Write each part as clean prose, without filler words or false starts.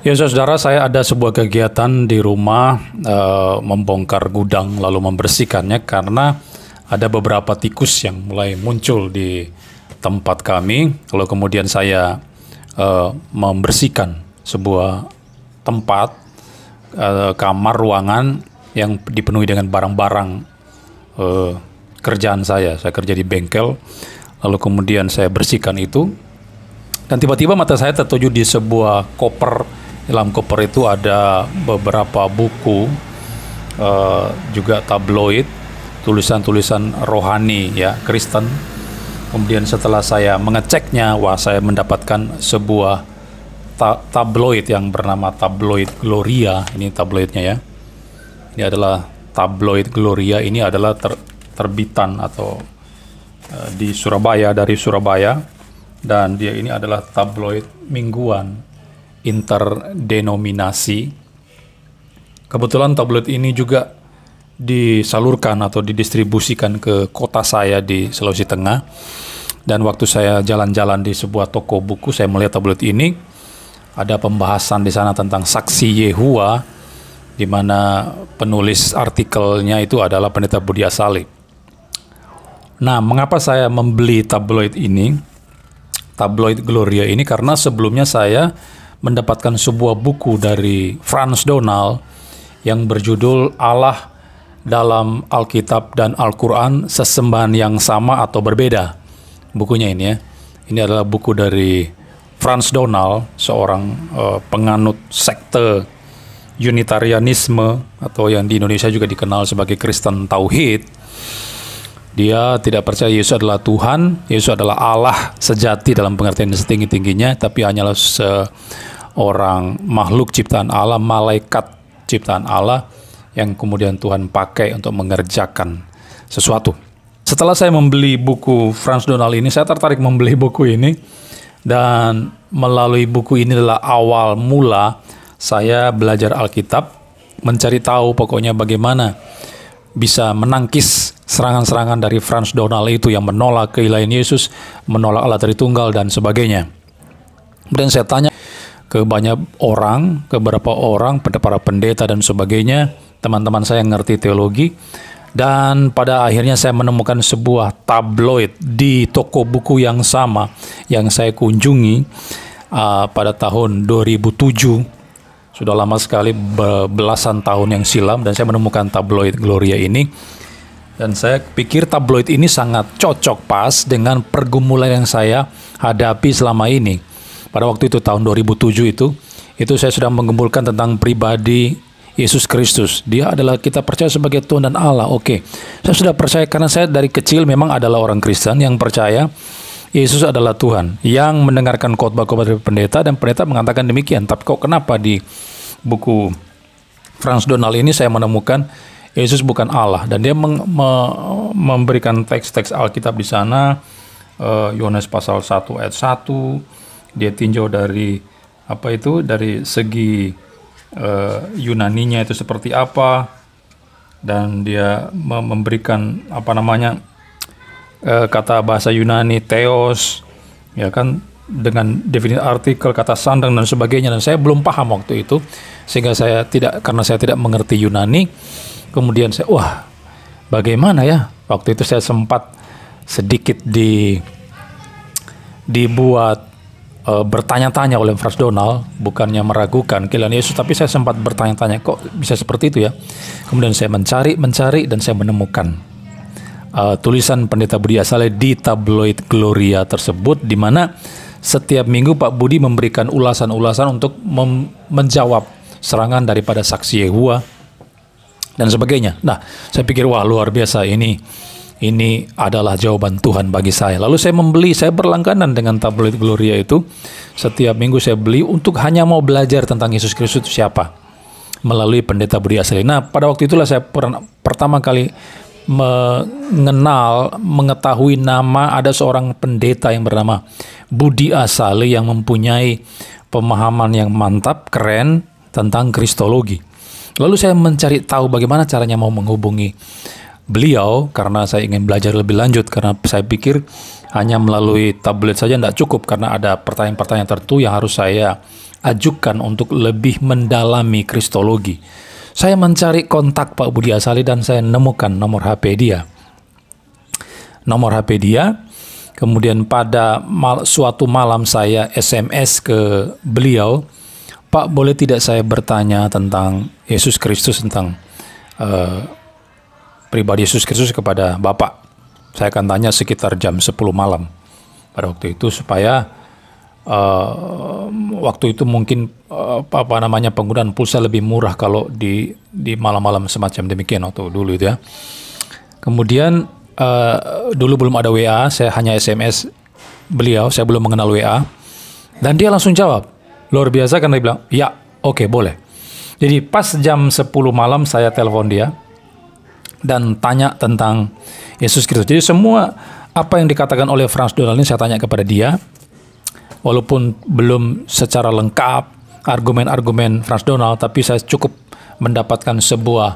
Ya saudara, saya ada sebuah kegiatan di rumah, membongkar gudang lalu membersihkannya karena ada beberapa tikus yang mulai muncul di tempat kami. Lalu kemudian saya membersihkan sebuah tempat, kamar, ruangan yang dipenuhi dengan barang-barang kerjaan saya. Saya kerja di bengkel, lalu kemudian saya bersihkan itu. Dan tiba-tiba mata saya tertuju di sebuah koper. Dalam koper itu ada beberapa buku, juga tabloid, tulisan-tulisan rohani ya Kristen. Kemudian setelah saya mengeceknya, saya mendapatkan sebuah tabloid yang bernama Tabloid Gloria. Ini tabloidnya ya. Ini adalah Tabloid Gloria. Ini adalah terbitan atau di Surabaya, dari Surabaya, dan dia ini adalah tabloid mingguan interdenominasi. Kebetulan tabloid ini juga disalurkan atau didistribusikan ke kota saya di Sulawesi Tengah. Dan waktu saya jalan-jalan di sebuah toko buku, saya melihat tabloid ini. Ada pembahasan di sana tentang saksi Yehua, di mana penulis artikelnya itu adalah Pendeta Budi Asale. Nah, mengapa saya membeli tabloid ini, Tabloid Gloria ini? Karena sebelumnya saya mendapatkan sebuah buku dari Frans Donal yang berjudul Allah dalam Alkitab dan Al-Quran, Sesembahan yang Sama atau Berbeda. Bukunya ini ya. Ini adalah buku dari Frans Donal, seorang penganut sekte Unitarianisme atau yang di Indonesia juga dikenal sebagai Kristen Tauhid. Dia tidak percaya Yesus adalah Tuhan, Yesus adalah Allah sejati dalam pengertian setinggi-tingginya, tapi hanyalah seorang makhluk ciptaan Allah, malaikat ciptaan Allah yang kemudian Tuhan pakai untuk mengerjakan sesuatu. Setelah saya membeli buku Frans Donal ini, saya tertarik membeli buku ini, dan melalui buku ini adalah awal mula saya belajar Alkitab, mencari tahu pokoknya bagaimana bisa menangkis serangan-serangan dari Frans Donal itu yang menolak keilahian Yesus, menolak Allah Tritunggal dan sebagainya. Dan saya tanya ke banyak orang, ke beberapa orang, pada para pendeta dan sebagainya, teman-teman saya yang ngerti teologi, dan pada akhirnya saya menemukan sebuah tabloid di toko buku yang sama yang saya kunjungi pada tahun 2007. Sudah lama sekali, belasan tahun yang silam, dan saya menemukan tabloid Gloria ini. Dan saya pikir tabloid ini sangat cocok pas dengan pergumulan yang saya hadapi selama ini. Pada waktu itu, tahun 2007 itu saya sudah mengumpulkan tentang pribadi Yesus Kristus. Dia adalah, kita percaya sebagai Tuhan dan Allah. Oke, saya sudah percaya karena saya dari kecil memang adalah orang Kristen yang percaya Yesus adalah Tuhan, yang mendengarkan khotbah-khotbah dari pendeta, dan pendeta mengatakan demikian. Tapi kok kenapa di buku Frans Donal ini saya menemukan Yesus bukan Allah, dan dia memberikan teks-teks Alkitab di sana, Yohanes pasal 1 ayat 1, dia tinjau dari dari segi Yunaninya itu seperti apa, dan dia memberikan kata bahasa Yunani theos, ya kan, dengan definisi artikel, kata sandang dan sebagainya, dan saya belum paham waktu itu, sehingga karena saya tidak mengerti Yunani, kemudian saya, bagaimana ya? Waktu itu saya sempat sedikit dibuat bertanya-tanya oleh Frans Donal, bukannya meragukan keilahian Yesus, tapi saya sempat bertanya-tanya, kok bisa seperti itu ya? Kemudian saya mencari, dan saya menemukan tulisan Pendeta Budi Asale di tabloid Gloria tersebut, di mana setiap minggu Pak Budi memberikan ulasan-ulasan untuk menjawab serangan daripada saksi Yehua dan sebagainya. Nah, saya pikir luar biasa, ini adalah jawaban Tuhan bagi saya. Lalu saya berlangganan dengan tabloid Gloria itu. Setiap minggu saya beli untuk hanya mau belajar tentang Yesus Kristus itu siapa, melalui Pendeta Budi Asale. Nah, pada waktu itulah saya pertama kali mengetahui nama, ada seorang pendeta yang bernama Budi Asale yang mempunyai pemahaman yang mantap, keren tentang kristologi. Lalu saya mencari tahu bagaimana caranya mau menghubungi beliau, karena saya ingin belajar lebih lanjut, karena saya pikir hanya melalui tablet saja tidak cukup, karena ada pertanyaan-pertanyaan tertentu yang harus saya ajukan untuk lebih mendalami kristologi. Saya mencari kontak Pak Budi Asali dan saya nemukan nomor HP dia. Kemudian pada suatu malam saya SMS ke beliau, Pak, boleh tidak saya bertanya tentang Yesus Kristus, tentang pribadi Yesus Kristus kepada Bapak. Saya akan tanya sekitar jam 10 malam pada waktu itu, supaya waktu itu mungkin penggunaan pulsa lebih murah kalau di malam-malam semacam demikian waktu dulu itu ya. Kemudian dulu belum ada WA, saya hanya SMS beliau, saya belum mengenal WA, dan dia langsung jawab. Luar biasa, karena dia bilang, ya, oke, boleh. Jadi pas jam 10 malam saya telepon dia dan tanya tentang Yesus Kristus. Jadi semua apa yang dikatakan oleh Frans Donald ini saya tanya kepada dia, walaupun belum secara lengkap argumen-argumen Frans Donald, tapi saya cukup mendapatkan sebuah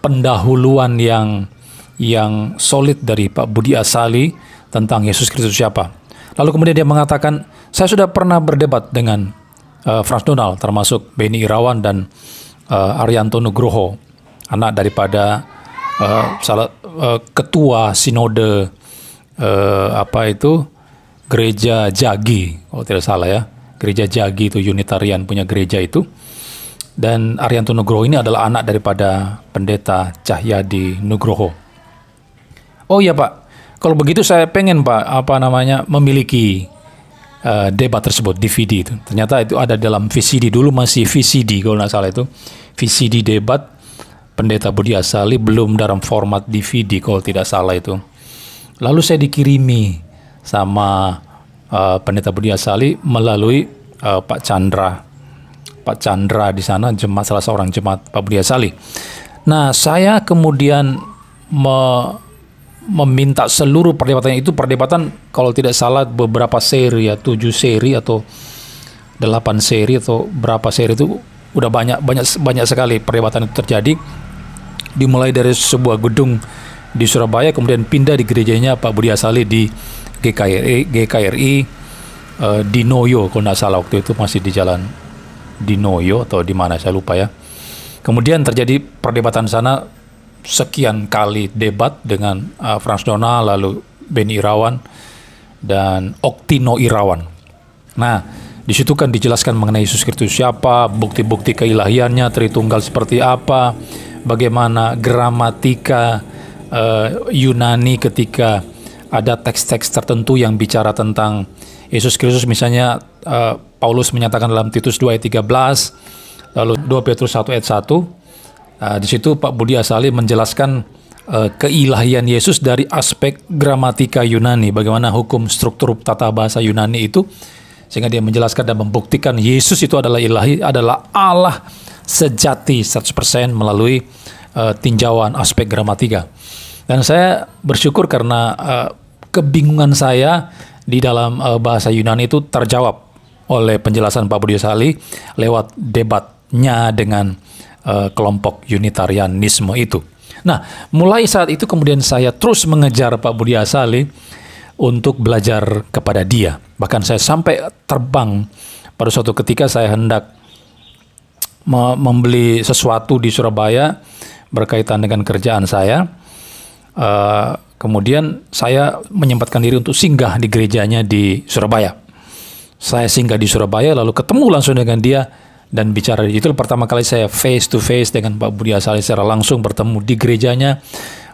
pendahuluan yang solid dari Pak Budi Asali tentang Yesus Kristus siapa. Lalu kemudian dia mengatakan, saya sudah pernah berdebat dengan Frans Donald, termasuk Beni Irawan dan Arianto Nugroho, anak daripada ketua sinode gereja Jagi, kalau tidak salah ya, gereja Jagi itu Unitarian punya gereja itu. Dan Arianto Nugroho ini adalah anak daripada pendeta Cahyadi Nugroho. Oh iya Pak, kalau begitu saya pengen Pak memiliki debat tersebut, DVD itu. Ternyata itu ada dalam VCD, dulu masih VCD kalau nggak salah itu, VCD debat pendeta Budi Asali, belum dalam format DVD kalau tidak salah itu. Lalu saya dikirimi sama pendeta Budi Asali melalui Pak Chandra di sana, salah seorang jemaat Pak Budi Asali. Nah, saya kemudian meminta seluruh perdebatan itu, perdebatan kalau tidak salah beberapa seri ya, 7 seri atau 8 seri atau berapa seri itu, udah banyak sekali perdebatan itu terjadi. Dimulai dari sebuah gedung di Surabaya, kemudian pindah di gerejanya Pak Budi Asali di GKRI Dinoyo, kalau tidak salah waktu itu masih di jalan Dinoyo atau di mana saya lupa ya. Kemudian terjadi perdebatan sana, sekian kali debat dengan Frans Donald, lalu Beni Irawan dan Oktino Irawan. Nah, di situ kan dijelaskan mengenai Yesus Kristus siapa, bukti-bukti keilahiannya, Tritunggal seperti apa, bagaimana gramatika Yunani ketika ada teks-teks tertentu yang bicara tentang Yesus Kristus, misalnya Paulus menyatakan dalam Titus 2 ayat 13, lalu 2 Petrus 1 ayat 1. Di situ Pak Budi Asali menjelaskan keilahian Yesus dari aspek gramatika Yunani, bagaimana hukum struktur tata bahasa Yunani itu, sehingga dia menjelaskan dan membuktikan Yesus itu adalah ilahi, adalah Allah sejati 100% melalui tinjauan aspek gramatika. Dan saya bersyukur karena kebingungan saya di dalam bahasa Yunani itu terjawab oleh penjelasan Pak Budi Asali lewat debatnya dengan kelompok Unitarianisme itu. Nah, mulai saat itu kemudian saya terus mengejar Pak Budi Asali untuk belajar kepada dia. Bahkan saya sampai terbang pada suatu ketika saya hendak membeli sesuatu di Surabaya berkaitan dengan kerjaan saya. Kemudian saya menyempatkan diri untuk singgah di gerejanya di Surabaya. Saya singgah di Surabaya, lalu ketemu langsung dengan dia dan bicara. Itu pertama kali saya face to face dengan Pak Budi Asali secara langsung, bertemu di gerejanya,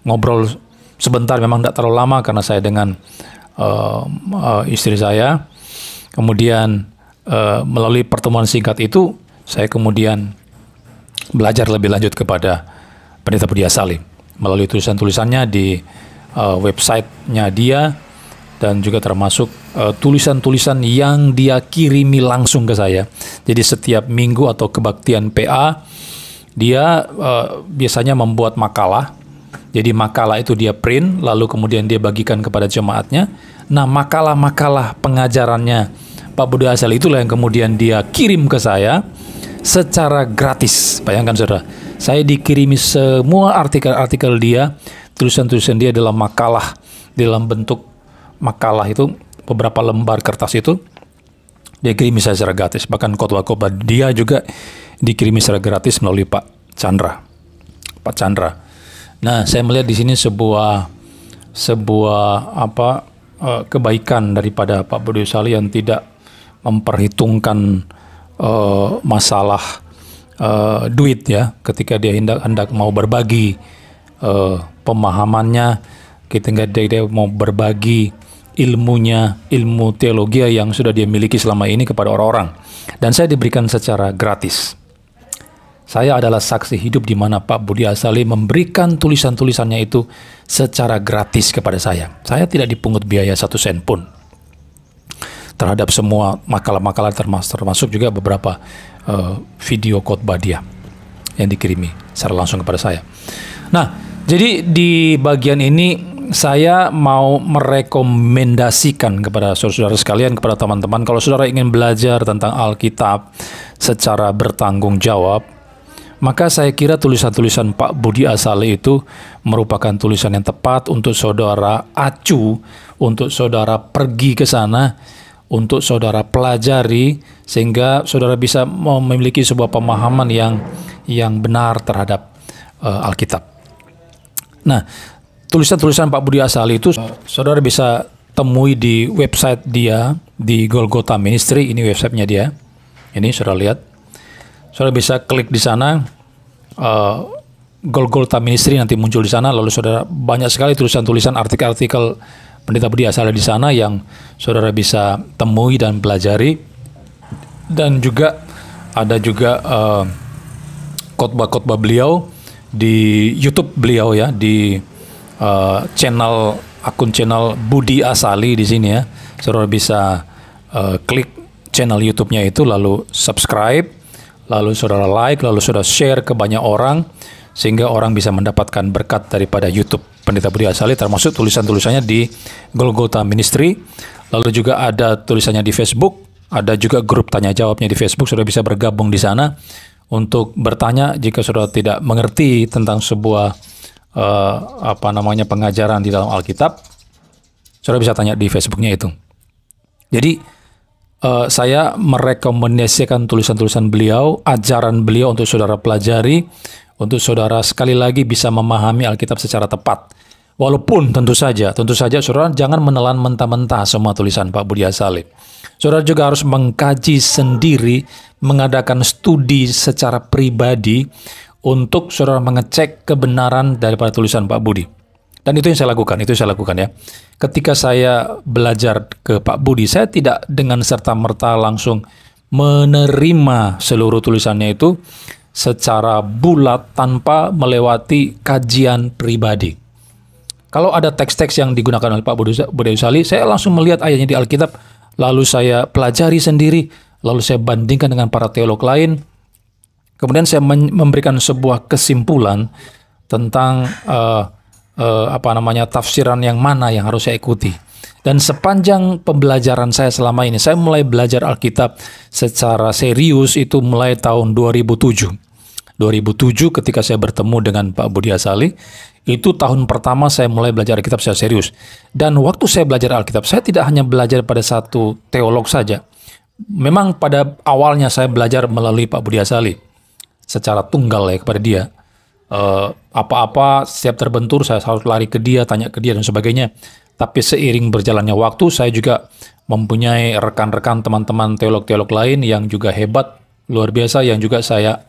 ngobrol sebentar, memang tidak terlalu lama karena saya dengan istri saya. Kemudian melalui pertemuan singkat itu, saya kemudian belajar lebih lanjut kepada pendeta Budi Asali melalui tulisan-tulisannya di websitenya dia, dan juga termasuk tulisan-tulisan yang dia kirimi langsung ke saya. Jadi setiap minggu atau kebaktian PA, dia biasanya membuat makalah. Jadi makalah itu dia print, lalu kemudian dia bagikan kepada jemaatnya. Nah, makalah-makalah pengajarannya Pak Budi Asali itulah yang kemudian dia kirim ke saya secara gratis. Bayangkan saudara, saya dikirimi semua artikel-artikel dia, tulisan-tulisan dia dalam makalah, dalam bentuk makalah itu, beberapa lembar kertas itu, Dia kirimi saya secara gratis. Bahkan khotbah-khotbah dia juga dikirimi secara gratis melalui Pak Chandra. Nah, saya melihat di sini sebuah kebaikan daripada Pak Budi Asali yang tidak memperhitungkan masalah duit ya, ketika dia hendak mau berbagi pemahamannya, ketika dia mau berbagi ilmunya, ilmu teologi yang sudah dia miliki selama ini kepada orang-orang. Dan saya diberikan secara gratis. Saya adalah saksi hidup di mana Pak Budi Asali memberikan tulisan-tulisannya itu secara gratis kepada saya. Saya tidak dipungut biaya 1 sen pun terhadap semua makalah-makalah, termasuk juga beberapa video khotbah dia yang dikirimi secara langsung kepada saya. Nah, jadi di bagian ini saya mau merekomendasikan kepada saudara-saudara sekalian, kepada teman-teman, kalau saudara ingin belajar tentang Alkitab secara bertanggung jawab, maka saya kira tulisan-tulisan Pak Budi Asali itu merupakan tulisan yang tepat untuk saudara acu, untuk saudara pergi ke sana, untuk saudara pelajari, sehingga saudara bisa memiliki sebuah pemahaman yang benar terhadap Alkitab. Nah, tulisan-tulisan Pak Budi Asali itu saudara bisa temui di website dia, di Golgotha Ministry. Ini websitenya dia. Ini saudara lihat. Saudara bisa klik di sana, Golgotha Ministry nanti muncul di sana. Lalu saudara, banyak sekali tulisan-tulisan, artikel-artikel Pendeta Budi Asali di sana yang saudara bisa temui dan pelajari. Dan juga ada juga khotbah-khotbah beliau di YouTube beliau ya, di akun channel Budi Asali di sini ya. Saudara bisa klik channel YouTube-nya itu, lalu subscribe, lalu saudara like, lalu saudara share ke banyak orang, sehingga orang bisa mendapatkan berkat daripada YouTube Pendeta Budi Asali, termasuk tulisan-tulisannya di Golgotha Ministry. Lalu juga ada tulisannya di Facebook, ada juga grup tanya jawabnya di Facebook. Saudara bisa bergabung di sana untuk bertanya jika saudara tidak mengerti tentang sebuah pengajaran di dalam Alkitab. Saudara bisa tanya di Facebooknya itu. Jadi saya merekomendasikan tulisan-tulisan beliau, ajaran beliau untuk saudara pelajari, untuk saudara sekali lagi bisa memahami Alkitab secara tepat. Walaupun tentu saja saudara jangan menelan mentah-mentah semua tulisan Pak Budi Asali. Saudara juga harus mengkaji sendiri, mengadakan studi secara pribadi untuk saudara mengecek kebenaran daripada tulisan Pak Budi. Dan itu yang saya lakukan ya. Ketika saya belajar ke Pak Budi, saya tidak dengan serta-merta langsung menerima seluruh tulisannya itu secara bulat tanpa melewati kajian pribadi. Kalau ada teks-teks yang digunakan oleh Pak Budi Asali, saya langsung melihat ayatnya di Alkitab, lalu saya pelajari sendiri, lalu saya bandingkan dengan para teolog lain. Kemudian saya memberikan sebuah kesimpulan tentang tafsiran yang mana yang harus saya ikuti. Dan sepanjang pembelajaran saya selama ini, saya mulai belajar Alkitab secara serius itu mulai tahun 2007. 2007 ketika saya bertemu dengan Pak Budi Asali, itu tahun pertama saya mulai belajar Alkitab secara serius. Dan waktu saya belajar Alkitab, saya tidak hanya belajar pada satu teolog saja. Memang pada awalnya saya belajar melalui Pak Budi Asali secara tunggal ya kepada dia. Apa-apa setiap terbentur saya harus lari ke dia, tanya ke dia dan sebagainya. Tapi seiring berjalannya waktu, saya juga mempunyai rekan-rekan teman-teman teolog-teolog lain yang juga hebat, luar biasa, yang juga saya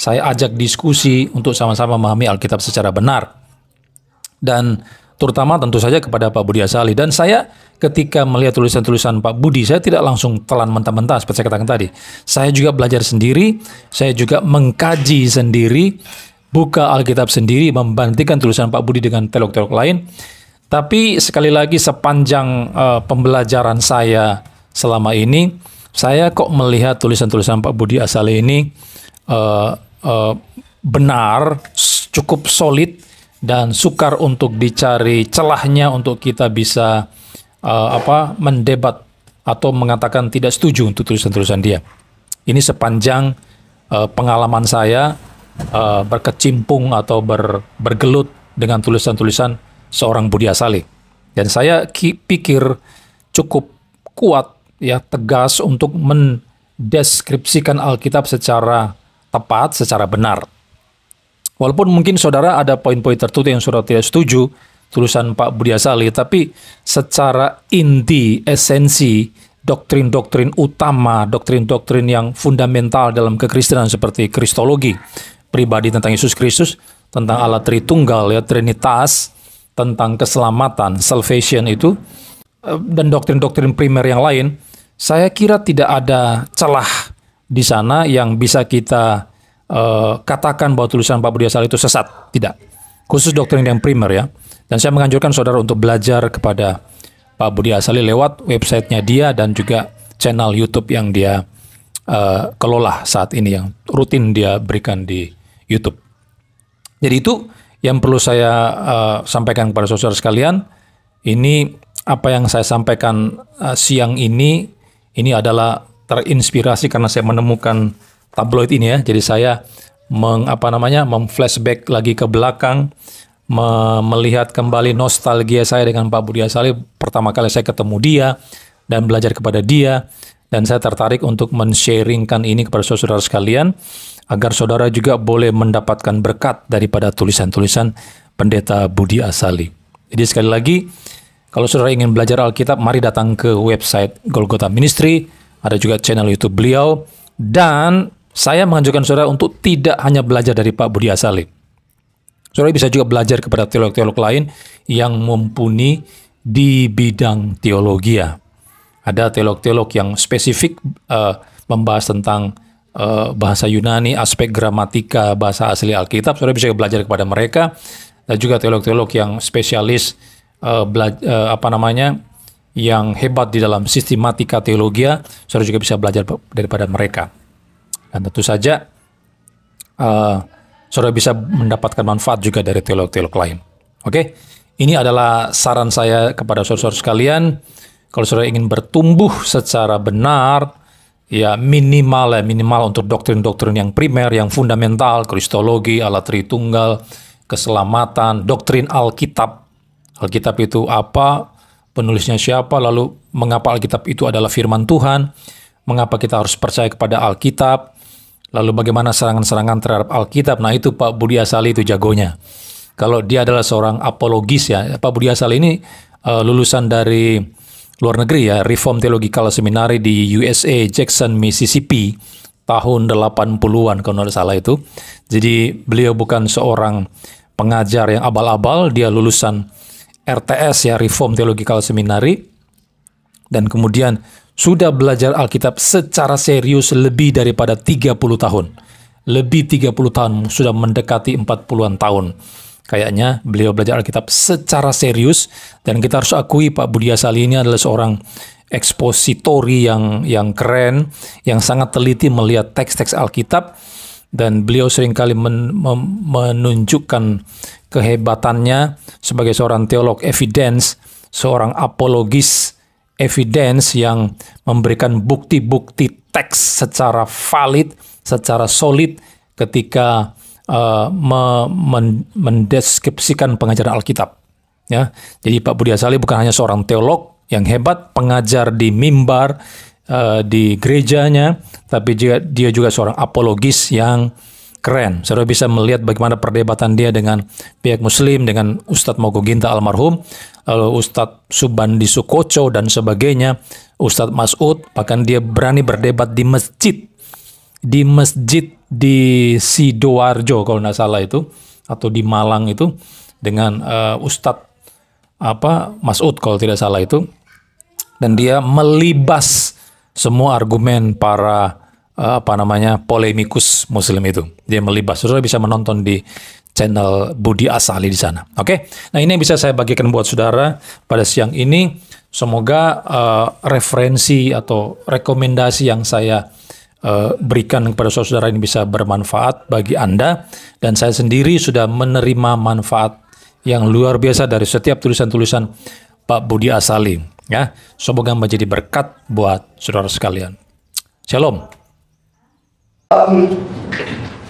ajak diskusi untuk sama-sama memahami Alkitab secara benar. Dan terutama tentu saja kepada Pak Budi Asali. Dan saya ketika melihat tulisan-tulisan Pak Budi, saya tidak langsung telan mentah-mentah seperti saya katakan tadi. Saya juga belajar sendiri, saya juga mengkaji sendiri, buka Alkitab sendiri, membandingkan tulisan Pak Budi dengan teolog-teolog lain. Tapi sekali lagi sepanjang pembelajaran saya selama ini, saya kok melihat tulisan-tulisan Pak Budi Asali ini benar, cukup solid, dan sukar untuk dicari celahnya untuk kita bisa mendebat atau mengatakan tidak setuju untuk tulisan-tulisan dia. Ini sepanjang pengalaman saya berkecimpung atau bergelut dengan tulisan-tulisan seorang Budi Asali. Dan saya pikir cukup kuat ya tegas untuk mendeskripsikan Alkitab secara tepat, secara benar. Walaupun mungkin saudara ada poin-poin tertentu yang saudara tidak setuju tulisan Pak Budi Asali, tapi secara inti, esensi, doktrin-doktrin utama, doktrin-doktrin yang fundamental dalam kekristenan seperti kristologi, pribadi tentang Yesus Kristus, tentang Allah Tritunggal, ya, Trinitas, tentang keselamatan, salvation itu, dan doktrin-doktrin primer yang lain, saya kira tidak ada celah di sana yang bisa kita katakan bahwa tulisan Pak Budi Asali itu sesat. Tidak. Khusus doktrin yang primer, ya. Dan saya menganjurkan saudara untuk belajar kepada Pak Budi Asali lewat websitenya dia dan juga channel YouTube yang dia kelola saat ini, yang rutin dia berikan di YouTube. Jadi itu yang perlu saya sampaikan kepada saudara sekalian. Ini apa yang saya sampaikan siang ini adalah terinspirasi karena saya menemukan tabloid ini, ya. Jadi saya memflashback lagi ke belakang, melihat kembali nostalgia saya dengan Pak Budi Asali. Pertama kali saya ketemu dia dan belajar kepada dia, dan saya tertarik untuk men-sharingkan ini kepada saudara sekalian, agar saudara juga boleh mendapatkan berkat daripada tulisan-tulisan Pendeta Budi Asali. Jadi sekali lagi, kalau saudara ingin belajar Alkitab, mari datang ke website Golgotha Ministry, ada juga channel YouTube beliau, dan saya menganjurkan saudara untuk tidak hanya belajar dari Pak Budi Asali. Saudara bisa juga belajar kepada teolog-teolog lain yang mumpuni di bidang teologi. Ada teolog-teolog yang spesifik membahas tentang bahasa Yunani, aspek gramatika, bahasa asli Alkitab. Saudara bisa belajar kepada mereka. Dan juga teolog-teolog yang spesialis yang hebat di dalam sistematika teologi. Saudara juga bisa belajar daripada mereka. Dan tentu saja saudara bisa mendapatkan manfaat juga dari teolog-teolog lain. Oke, ini adalah saran saya kepada saudara-saudara sekalian. Kalau saudara ingin bertumbuh secara benar, ya minimal untuk doktrin-doktrin yang primer, yang fundamental, kristologi, Allah Tritunggal, keselamatan, doktrin Alkitab. Alkitab itu apa? Penulisnya siapa? Lalu mengapa Alkitab itu adalah firman Tuhan? Mengapa kita harus percaya kepada Alkitab? Lalu bagaimana serangan-serangan terhadap Alkitab? Nah, itu Pak Budi Asali itu jagonya. Kalau dia adalah seorang apologis, ya. Pak Budi Asali ini lulusan dari luar negeri, ya, Reform Theological Seminary di USA, Jackson, Mississippi, tahun 80-an kalau tidak salah itu. Jadi beliau bukan seorang pengajar yang abal-abal, dia lulusan RTS, ya, Reform Theological Seminary, dan kemudian sudah belajar Alkitab secara serius lebih daripada 30 tahun. Lebih 30 tahun, sudah mendekati 40-an tahun. Kayaknya beliau belajar Alkitab secara serius, dan kita harus akui Pak Budi Asali ini adalah seorang ekspositori yang keren, yang sangat teliti melihat teks-teks Alkitab, dan beliau seringkali menunjukkan kehebatannya sebagai seorang teolog evidence, seorang apologis evidence yang memberikan bukti-bukti teks secara valid, secara solid ketika mendeskripsikan pengajaran Alkitab. Ya, jadi Pak Budi Asali bukan hanya seorang teolog yang hebat, pengajar di mimbar di gerejanya, tapi dia juga seorang apologis yang keren. Saudara bisa melihat bagaimana perdebatan dia dengan pihak Muslim, dengan Ustadz Mogo Ginta almarhum, lalu Ustadz Subandi Sukoco dan sebagainya, Ustadz Mas'ud, bahkan dia berani berdebat di masjid di Sidoarjo kalau nggak salah itu, atau di Malang itu, dengan Ustadz Mas'ud kalau tidak salah itu, dan dia melibas semua argumen para polemikus Muslim itu. Dia melibas. Saudara bisa menonton di channel Budi Asali di sana. Oke. Nah, ini yang bisa saya bagikan buat saudara pada siang ini. Semoga referensi atau rekomendasi yang saya berikan kepada saudara ini bisa bermanfaat bagi Anda, dan saya sendiri sudah menerima manfaat yang luar biasa dari setiap tulisan-tulisan Pak Budi Asali, ya. Semoga menjadi berkat buat saudara sekalian. Shalom.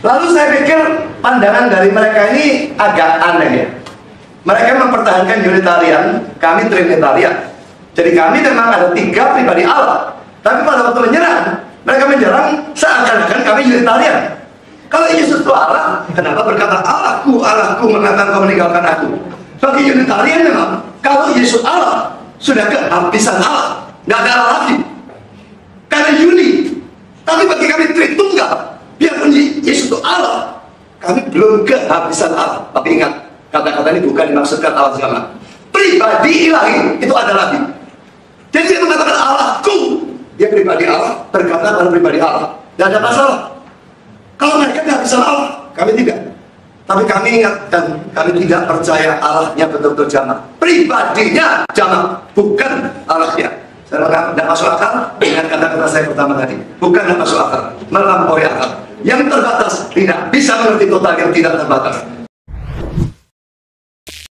Lalu saya pikir pandangan dari mereka ini agak aneh, ya. Mereka mempertahankan Unitarian, kami Trinitarian. Jadi kami memang ada 3 pribadi Allah. Tapi pada waktu menyerang, mereka menyerang seakan-akan kami Unitarian. Kalau Yesus itu Allah, kenapa berkata Allahku, Allahku, mengapa kau meninggalkan aku? Bagi Unitarian memang, kalau Yesus Allah, sudah kehabisan Allah, nggak ada Allah lagi. Karena Uni. Tapi bagi kami Tritunggal, biarpun Yesus itu Allah, kami belum kehabisan Allah. Tapi ingat, kata-kata ini bukan dimaksudkan Allah Jalla. Pribadi ilahi itu ada lagi. Jadi dia mengatakan Allahku, dia pribadi Allah, berkata pada pribadi Allah. Tidak ada masalah. Kalau mereka kehabisan Allah, kami tidak. Tapi kami ingat dan kami tidak percaya Allahnya betul-betul jamak. Pribadinya jamak, bukan Allahnya. Saya tidak masuk akal dengan kata-kata saya pertama tadi. Bukan tidak masuk akal, melampaui akal. Yang terbatas tidak bisa mengerti total yang tidak terbatas.